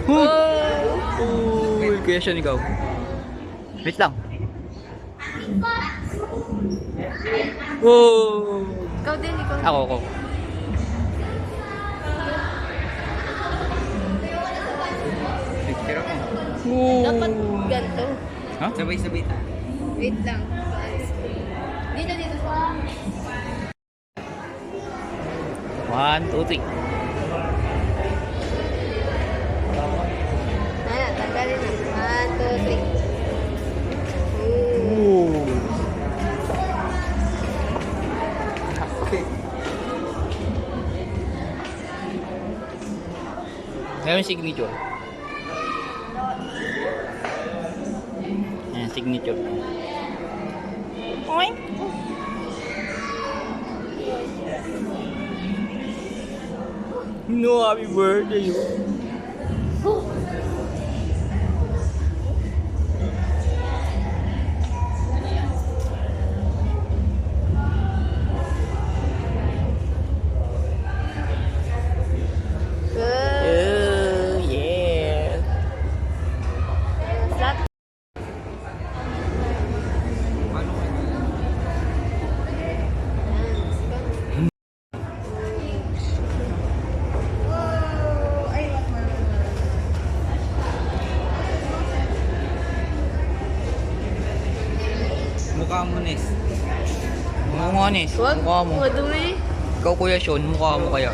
Uy, kaya siya ikaw. Wait lang. Oh. Ikaw din, ikaw din. Ako. Picture ako. Dapat ganito. Ha? Sabay-sabay tayo. Wait lang. Dito, dito. 1, 2, 3. Ayan, tanggalin na. 1, 2, 3. Okay. Ngayon signature. Ayan, signature. Oink. No, happy birthday. Oh, yeah. Stop. Paano ka? Mukha mo, Nes. Mukha mo, Nes. Wag. Mukha mo. Madumi. Ikaw, Kuya Sean, mukha mo kaya.